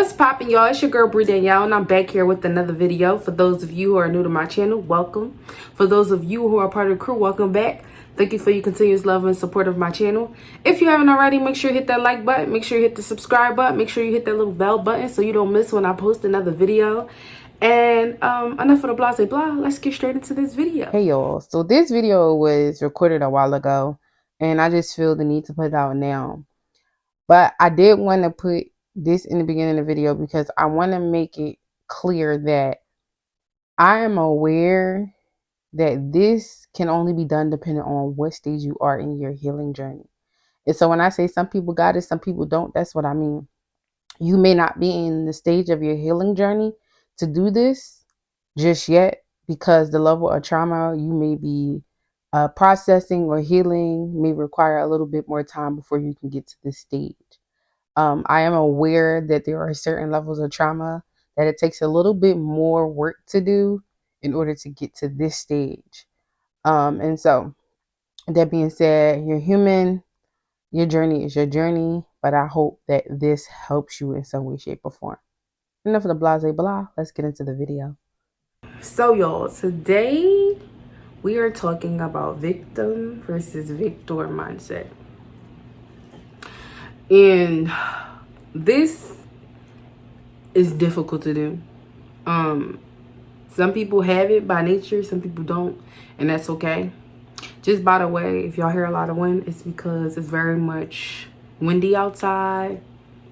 What's poppin', y'all? It's your girl Brie Danielle, and I'm back here with another video. For those of you who are new to my channel, welcome. For those of you who are part of the crew, welcome back. Thank you for your continuous love and support of my channel. If you haven't already, make sure you hit that like button, make sure you hit the subscribe button, make sure you hit that little bell button so you don't miss when I post another video. And enough of the blah blah, let's get straight into this video. Hey y'all, so this video was recorded a while ago and I just feel the need to put it out now. But I did want to put this in the beginning of the video because I want to make it clear that I am aware that this can only be done depending on what stage you are in your healing journey. And so when I say some people got it, some people don't, that's what I mean. You may not be in the stage of your healing journey to do this just yet, because the level of trauma you may be processing or healing may require a little bit more time before you can get to this stage. I am aware that there are certain levels of trauma that it takes a little bit more work to do in order to get to this stage. And so that being said, you're human, your journey is your journey, but I hope that this helps you in some way, shape, or form. Enough of the blase blah, let's get into the video. So y'all, today we are talking about victim versus victor mindset. And this is difficult to do. Some people have it by nature, some people don't, and that's okay. Just by the way, if y'all hear a lot of wind, it's because it's very much windy outside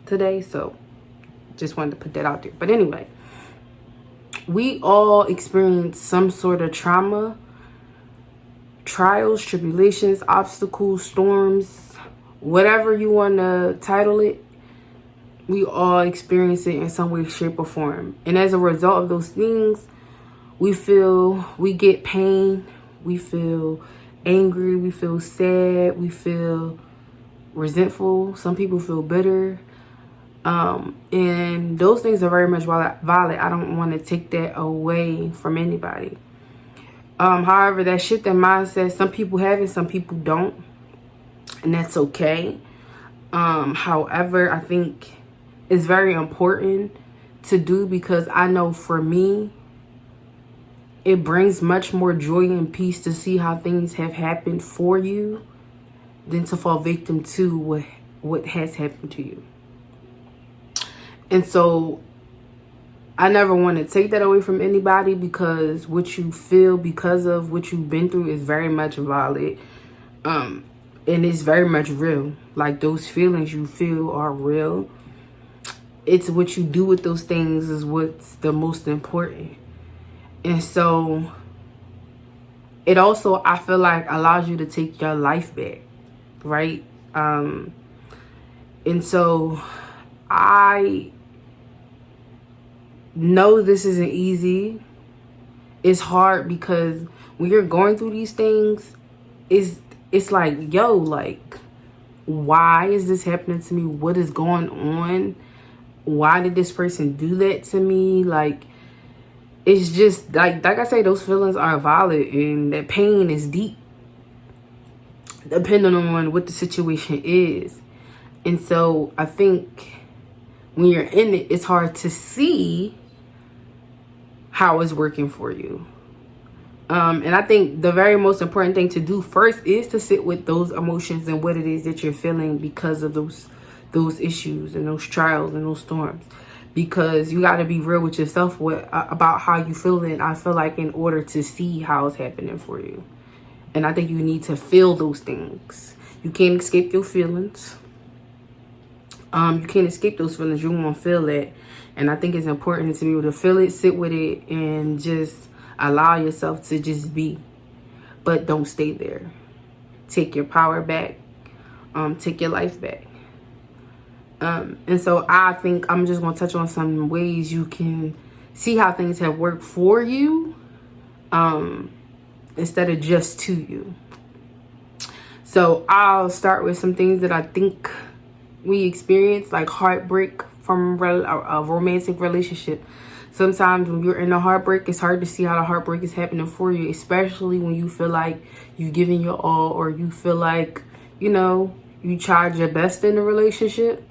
today, so just wanted to put that out there. But anyway, we all experience some sort of trauma, trials, tribulations, obstacles, storms, whatever you want to title it. We all experience it in some way, shape, or form. And as a result of those things, we get pain, we feel angry, we feel sad, we feel resentful. Some people feel bitter. And those things are very much valid. I don't want to take that away from anybody. However, that shift in mindset, some people have it, some people don't, and that's okay. However, I think it's very important to do, because I know for me, it brings much more joy and peace to see how things have happened for you than to fall victim to what has happened to you. And so I never want to take that away from anybody, because what you feel because of what you've been through is very much valid. And it's very much real. Like, those feelings you feel are real. It's what you do with those things is what's the most important. And so it also, I feel like, allows you to take your life back, right? And so I know this isn't easy. It's hard, because when you're going through these things, it's like, yo, like, why is this happening to me? What is going on? Why did this person do that to me? Like, it's just like I say, those feelings are valid, and that pain is deep, depending on what the situation is. And so I think when you're in it, it's hard to see how it's working for you. And I think the very most important thing to do first is to sit with those emotions and what it is that you're feeling because of those issues and those trials and those storms. Because you got to be real with yourself about how you feeling. I feel like, in order to see how it's happening for you. And I think you need to feel those things. You can't escape your feelings. You can't escape those feelings. You won't feel it. And I think it's important to be able to feel it, sit with it, and just allow yourself to just be. But don't stay there. Take your power back. Take your life back. And so I think I'm just going to touch on some ways you can see how things have worked for you, instead of just to you. So I'll start with some things that I think we experience, like heartbreak from a romantic relationship. Sometimes when you're in a heartbreak, it's hard to see how the heartbreak is happening for you, especially when you feel like you're giving your all, or you feel like, you tried your best in the relationship.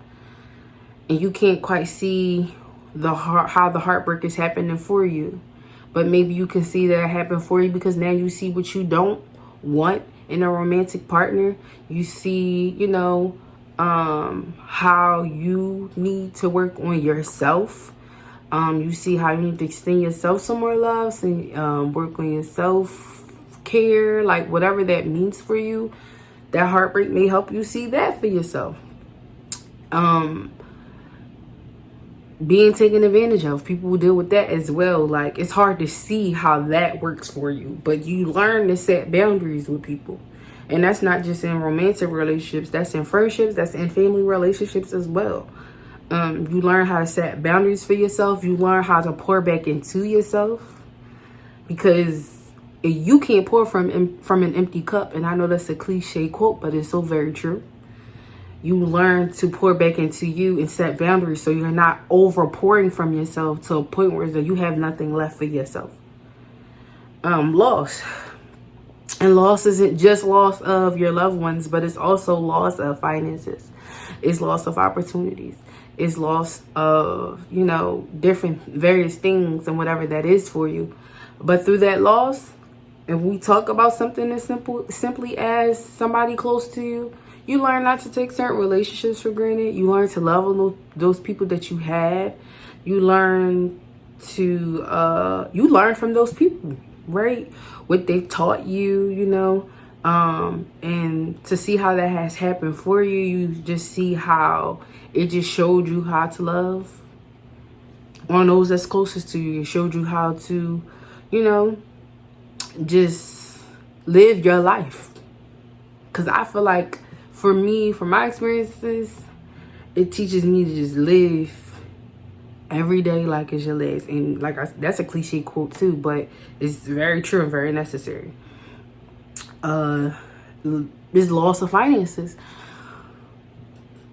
and you can't quite see how the heartbreak is happening for you. But maybe you can see that it happened for you because now you see what you don't want in a romantic partner. You see, you know, how you need to work on yourself. You see how you need to extend yourself some more love, so, work on your self-care, like whatever that means for you. That heartbreak may help you see that for yourself. Being taken advantage of, people will deal with that as well. Like, it's hard to see how that works for you, but you learn to set boundaries with people. And that's not just in romantic relationships, that's in friendships, that's in family relationships as well. You learn how to set boundaries for yourself. You learn how to pour back into yourself, because you can't pour from an empty cup. And I know that's a cliche quote, but it's so very true. You learn to pour back into you and set boundaries, so you're not over pouring from yourself to a point where you have nothing left for yourself. Loss. And loss isn't just loss of your loved ones, but it's also loss of finances. It's loss of opportunities. It's loss of, you know, different various things and whatever that is for you. But through that loss, if we talk about something as simply as somebody close to you, you learn not to take certain relationships for granted. You learn to love on those people that you had. You learn to, you learn from those people, right? What they've taught you, you know, and to see how that has happened for you, you just see how it just showed you how to love on those that's closest to you. It showed you how to, you know, just live your life. Because I feel like, for me, from my experiences, it teaches me to just live every day like it's your last. And like that's a cliche quote too, but it's very true and very necessary. This loss of finances.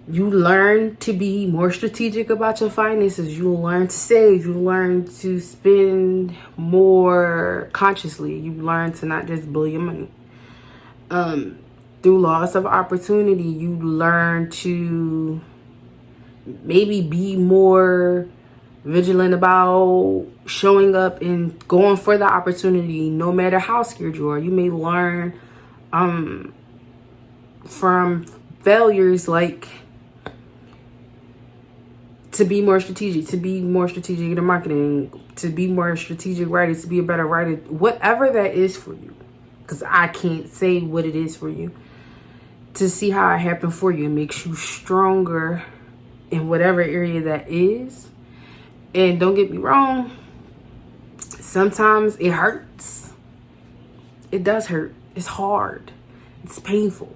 You learn to be more strategic about your finances. You learn to save. You learn to spend more consciously. You learn to not just blow your money. Through loss of opportunity, you learn to maybe be more vigilant about showing up and going for the opportunity, no matter how scared you are. You may learn from failures, like to be more strategic, in the marketing, to be more strategic writer, to be a better writer, whatever that is for you. Because I can't say what it is for you. To see how it happened for you. It makes you stronger in whatever area that is. And don't get me wrong, sometimes it hurts. It does hurt. It's hard. It's painful.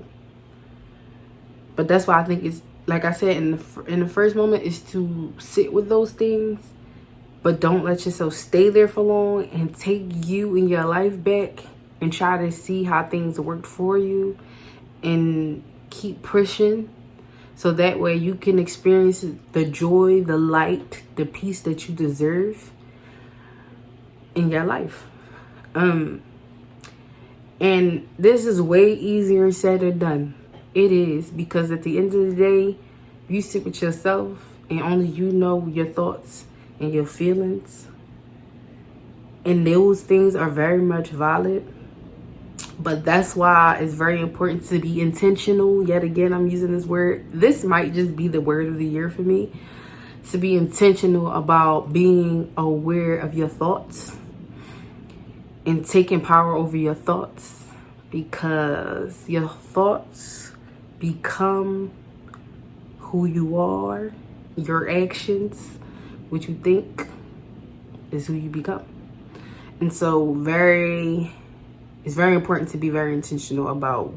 But that's why I think it's, like I said, in the first moment, is to sit with those things, but don't let yourself stay there for long, and take you and your life back and try to see how things worked for you and keep pushing, so that way you can experience the joy, the light, the peace that you deserve in your life. And this is way easier said than done. It is, because at the end of the day, you sit with yourself and only you know your thoughts and your feelings, and those things are very much valid. But that's why it's very important to be intentional. Yet again, I'm using this word. This might just be the word of the year for me. To be intentional about being aware of your thoughts and taking power over your thoughts, because your thoughts become who you are. Your actions, what you think, is who you become. And so it's very important to be very intentional about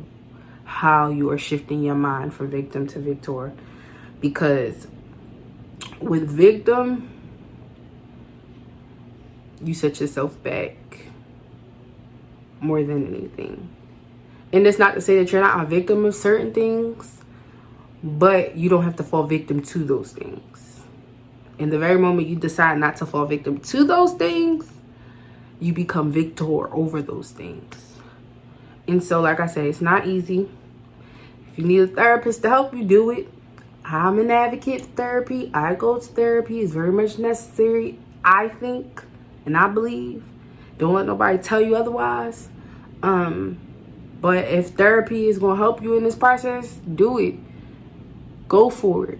how you are shifting your mind from victim to victor. Because with victim, you set yourself back more than anything. And it's not to say that you're not a victim of certain things, but you don't have to fall victim to those things. And the very moment you decide not to fall victim to those things, you become victor over those things. And so, like I said, it's not easy. If you need a therapist to help you do it, I'm an advocate for therapy. I go to therapy. It's very much necessary, I think, and I believe. Don't let nobody tell you otherwise. But if therapy is going to help you in this process, do it. Go for it.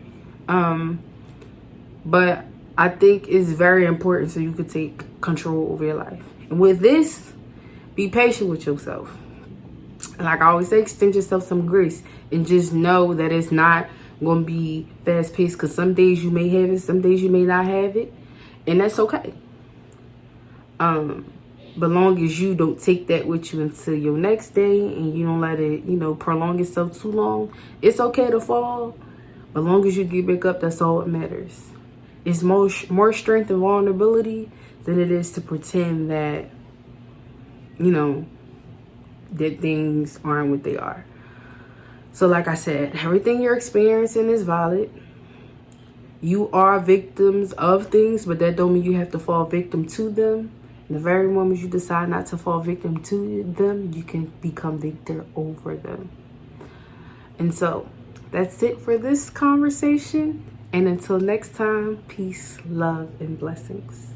But I think it's very important so you can take control over your life. And with this, be patient with yourself. Like I always say, extend yourself some grace and just know that it's not going to be fast paced, because some days you may have it, some days you may not have it, and that's okay. But long as you don't take that with you until your next day and you don't let it, prolong itself too long, it's okay to fall. But long as you get back up, that's all that matters. It's more strength and vulnerability than it is to pretend that, that things aren't what they are. So like I said, everything you're experiencing is valid. You are victims of things, but that don't mean you have to fall victim to them. The very moment you decide not to fall victim to them, you can become victor over them. And so that's it for this conversation. And until next time, peace, love, and blessings.